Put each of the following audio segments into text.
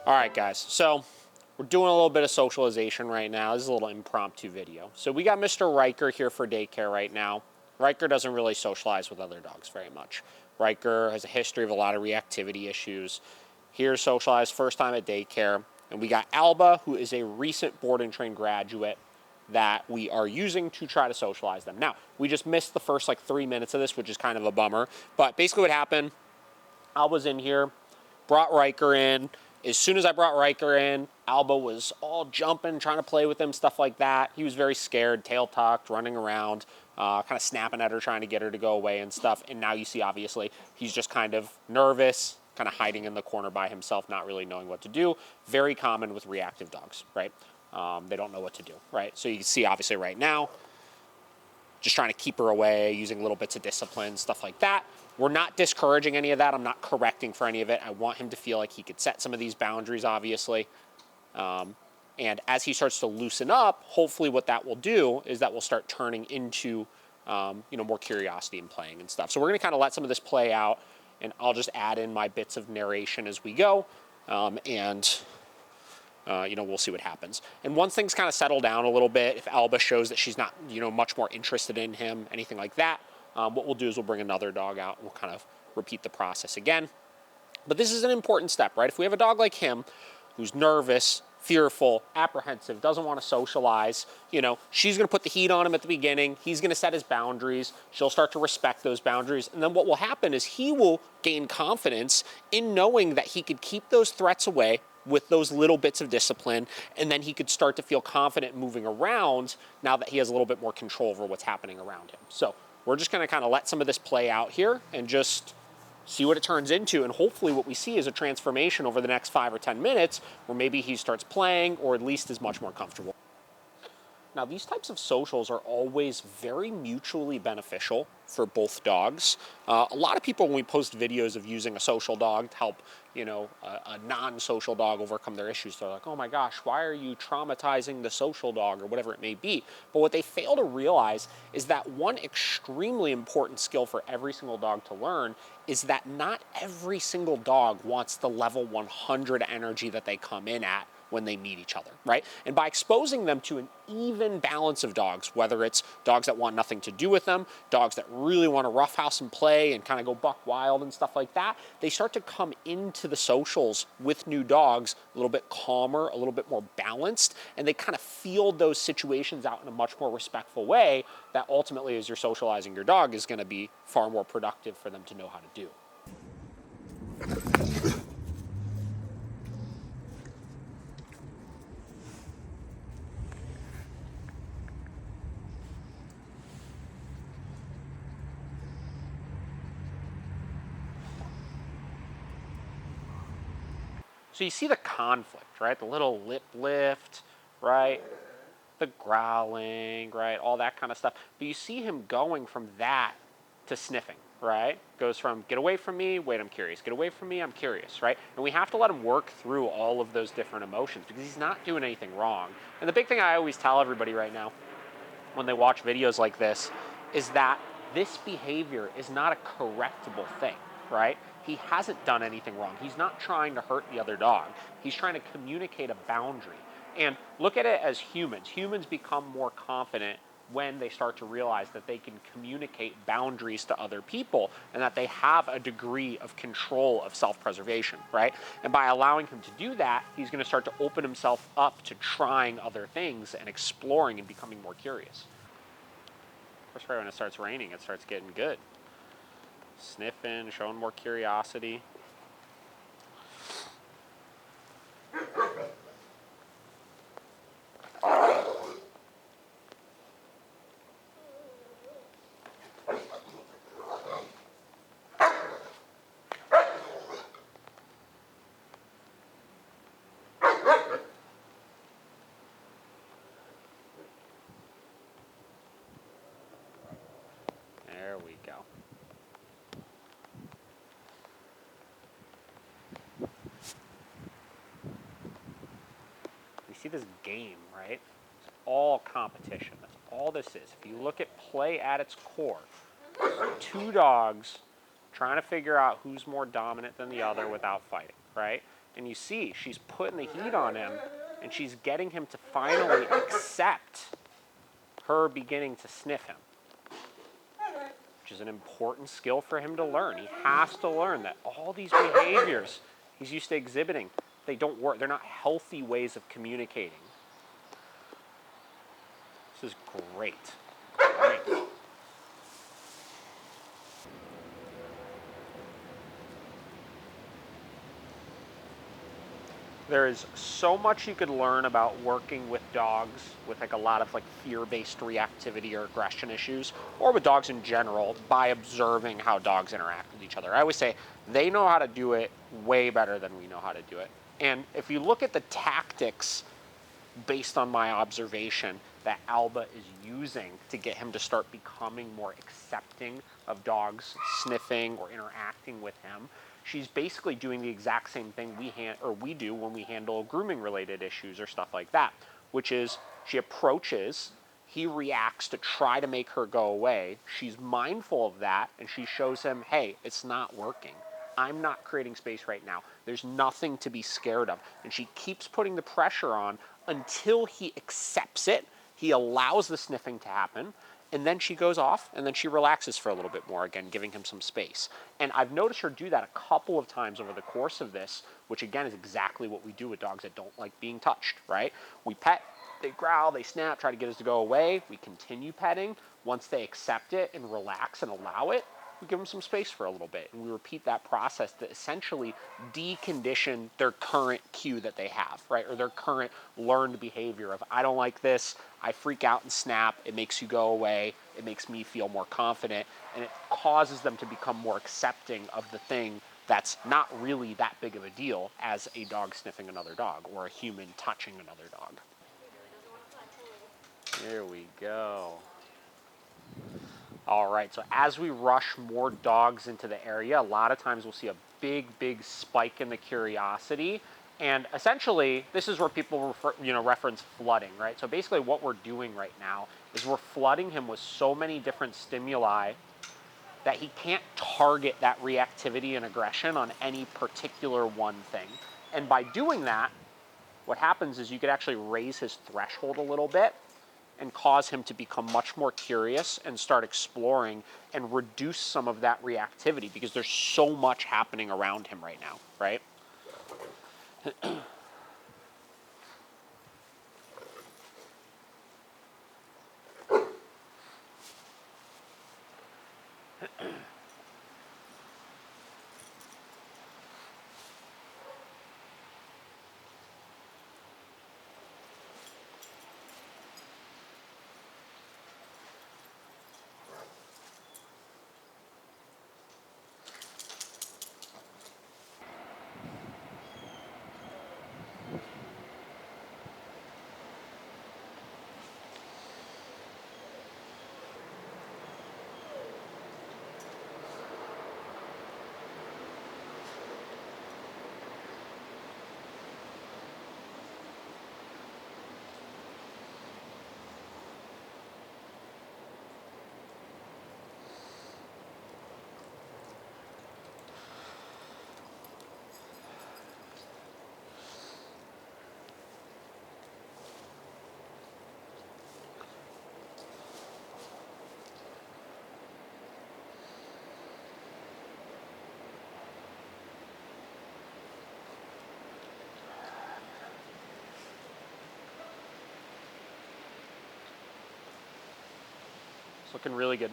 All right, guys, so we're doing a little bit of socialization right now. This is a little impromptu video. So we got Mr. Ryker here for daycare right now. Ryker doesn't really socialize with other dogs very much. Ryker has a history of a lot of reactivity issues. Here socialized first time at daycare. And we got Alba, who is a recent board and train graduate that we are using to try to socialize them. Now, we just missed the first like 3 minutes of this, which is kind of a bummer. But basically what happened, Alba's in here, brought Ryker in. As soon as I brought Ryker in, Alba was all jumping, trying to play with him, stuff like that. He was very scared, tail tucked, running around, kind of snapping at her, trying to get her to go away and stuff. And now you see, obviously, he's just kind of nervous, kind of hiding in the corner by himself, not really knowing what to do. Very common with reactive dogs, right? They don't know what to do, right? So you can see, obviously, right now, just trying to keep her away, using little bits of discipline, stuff like that. We're not discouraging any of that. I'm not correcting for any of it. I want him to feel like he could set some of these boundaries, obviously. And as he starts to loosen up, hopefully what that will do is that will start turning into more curiosity and playing and stuff. So we're going to kind of let some of this play out, and I'll just add in my bits of narration as we go. We'll see what happens. And once things kind of settle down a little bit, if Alba shows that she's not, much more interested in him, anything like that, what we'll do is we'll bring another dog out and we'll kind of repeat the process again. But this is an important step, right? If we have a dog like him who's nervous, fearful, apprehensive, doesn't want to socialize, she's going to put the heat on him at the beginning. He's going to set his boundaries. She'll start to respect those boundaries. And then what will happen is he will gain confidence in knowing that he could keep those threats away with those little bits of discipline, and then he could start to feel confident moving around now that he has a little bit more control over what's happening around him. So we're just going to kind of let some of this play out here and just see what it turns into, and hopefully what we see is a transformation over the next 5 or 10 minutes where maybe he starts playing or at least is much more comfortable. Now, these types of socials are always very mutually beneficial for both dogs. A lot of people, when we post videos of using a social dog to help, a non-social dog overcome their issues, they're like, oh my gosh, why are you traumatizing the social dog or whatever it may be? But what they fail to realize is that one extremely important skill for every single dog to learn is that not every single dog wants the level 100 energy that they come in at when they meet each other, right? And by exposing them to an even balance of dogs, whether it's dogs that want nothing to do with them, dogs that really want to roughhouse and play and kind of go buck wild and stuff like that, they start to come into the socials with new dogs a little bit calmer, a little bit more balanced, and they kind of field those situations out in a much more respectful way that ultimately, as you're socializing your dog, is going to be far more productive for them to know how to do. So you see the conflict, right? The little lip lift, right? The growling, right? All that kind of stuff. But you see him going from that to sniffing, right? Goes from get away from me, wait, I'm curious. Get away from me, I'm curious, right? And we have to let him work through all of those different emotions because he's not doing anything wrong. And the big thing I always tell everybody right now when they watch videos like this is that this behavior is not a correctable thing, right? He hasn't done anything wrong. He's not trying to hurt the other dog. He's trying to communicate a boundary. And look at it as humans. Humans become more confident when they start to realize that they can communicate boundaries to other people and that they have a degree of control of self-preservation, right? And by allowing him to do that, he's going to start to open himself up to trying other things and exploring and becoming more curious. Of course, right when it starts raining, it starts getting good. Sniffing, showing more curiosity. There we go. You see this game, right? It's all competition. That's all this is. If you look at play at its core, two dogs trying to figure out who's more dominant than the other without fighting, right? And you see, she's putting the heat on him, and she's getting him to finally accept her beginning to sniff him, which is an important skill for him to learn. He has to learn that all these behaviors he's used to exhibiting, they don't work. They're not healthy ways of communicating. This is great. Great. There is so much you could learn about working with dogs with like a lot of like fear-based reactivity or aggression issues, or with dogs in general, by observing how dogs interact with each other. I always say they know how to do it way better than we know how to do it. And if you look at the tactics based on my observation that Alba is using to get him to start becoming more accepting of dogs sniffing or interacting with him, she's basically doing the exact same thing we do when we handle grooming related issues or stuff like that, which is she approaches, he reacts to try to make her go away. She's mindful of that, and she shows him, hey, it's not working. I'm not creating space right now. There's nothing to be scared of. And she keeps putting the pressure on until he accepts it. He allows the sniffing to happen, and then she goes off, and then she relaxes for a little bit more, again, giving him some space. And I've noticed her do that a couple of times over the course of this, which again is exactly what we do with dogs that don't like being touched, right? We pet, they growl, they snap, try to get us to go away. We continue petting. Once they accept it and relax and allow it, we give them some space for a little bit. And we repeat that process to essentially decondition their current cue that they have, right? Or their current learned behavior of, I don't like this, I freak out and snap, it makes you go away, it makes me feel more confident, and it causes them to become more accepting of the thing that's not really that big of a deal as a dog sniffing another dog or a human touching another dog. There we go. All right, so as we rush more dogs into the area, a lot of times we'll see a big spike in the curiosity. And essentially, this is where people reference flooding, right? So basically what we're doing right now is we're flooding him with so many different stimuli that he can't target that reactivity and aggression on any particular one thing. And by doing that, what happens is you could actually raise his threshold a little bit and cause him to become much more curious and start exploring and reduce some of that reactivity because there's so much happening around him right now, right? It's looking really good.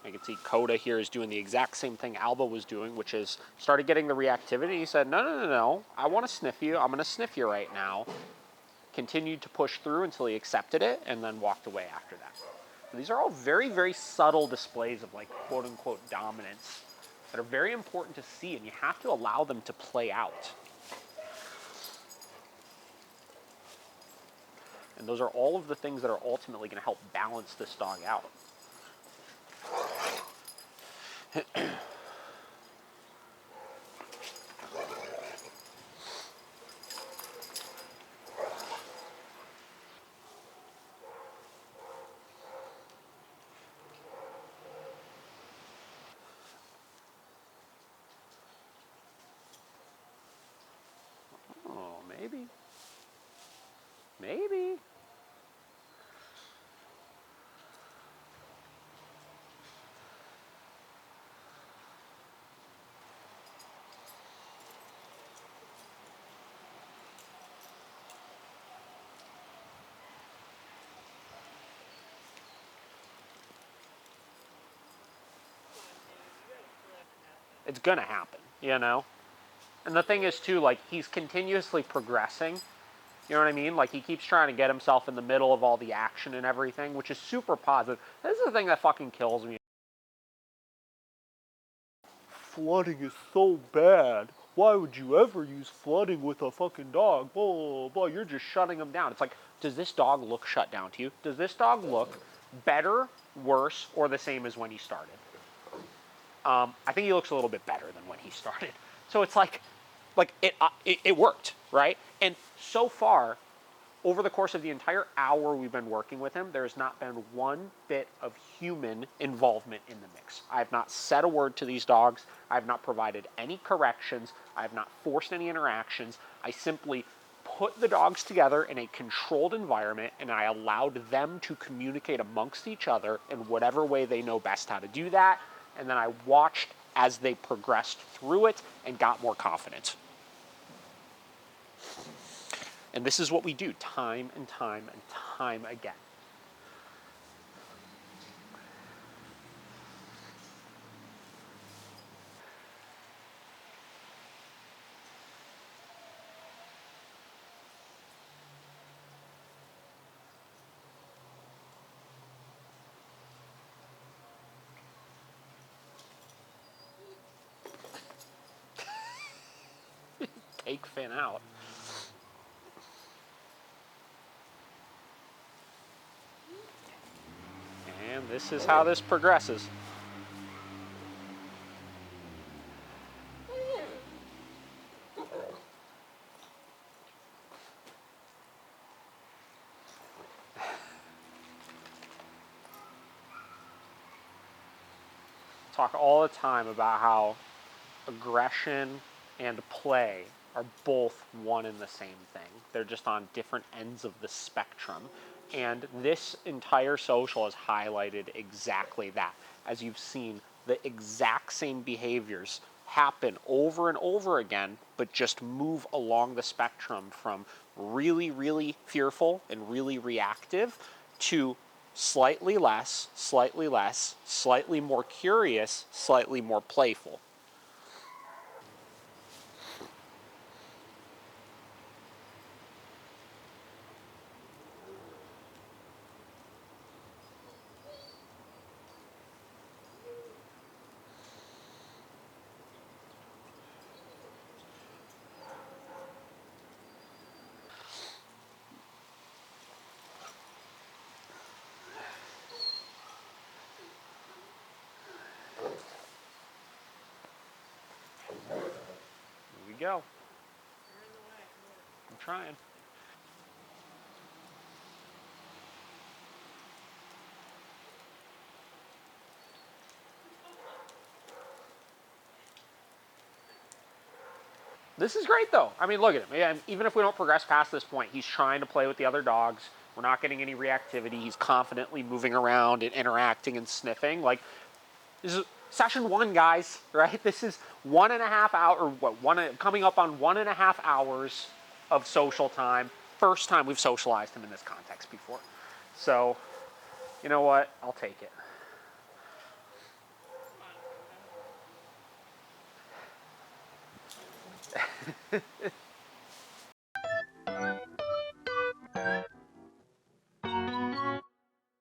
You can see Coda here is doing the exact same thing Alba was doing, which is started getting the reactivity. He said, no, I want to sniff you. I'm going to sniff you right now. Continued to push through until he accepted it and then walked away after that. So these are all very subtle displays of like quote unquote dominance that are very important to see, and you have to allow them to play out. And those are all of the things that are ultimately going to help balance this dog out. Maybe. Maybe. It's gonna happen, you know? And the thing is, too, like, he's continuously progressing. You know what I mean? Like, he keeps trying to get himself in the middle of all the action and everything, which is super positive. This is the thing that fucking kills me. Flooding is so bad. Why would you ever use flooding with a fucking dog? Blah, blah, you're just shutting him down. It's like, does this dog look shut down to you? Does this dog look better, worse, or the same as when he started? I think he looks a little bit better than when he started. So it's like it worked, right? And so far, over the course of the entire hour we've been working with him, there has not been one bit of human involvement in the mix. I have not said a word to these dogs. I have not provided any corrections. I have not forced any interactions. I simply put the dogs together in a controlled environment, and I allowed them to communicate amongst each other in whatever way they know best how to do that. And then I watched as they progressed through it and got more confident. And this is what we do time and time and time again. Take Finn out. And this is how this progresses. Talk all the time about how aggression and play are both one and the same thing. They're just on different ends of the spectrum. And this entire social has highlighted exactly that. As you've seen, the exact same behaviors happen over and over again, but just move along the spectrum from really, really fearful and really reactive to slightly less, slightly more curious, slightly more playful. Here we go. I'm trying. This is great, though. I mean, look at him. Even if we don't progress past this point, he's trying to play with the other dogs. We're not getting any reactivity. He's confidently moving around and interacting and sniffing. Like, this is session one, guys, right? This is 1.5 hours, or coming up on 1.5 hours of social time. First time we've socialized him in this context before. So, you know what? I'll take it.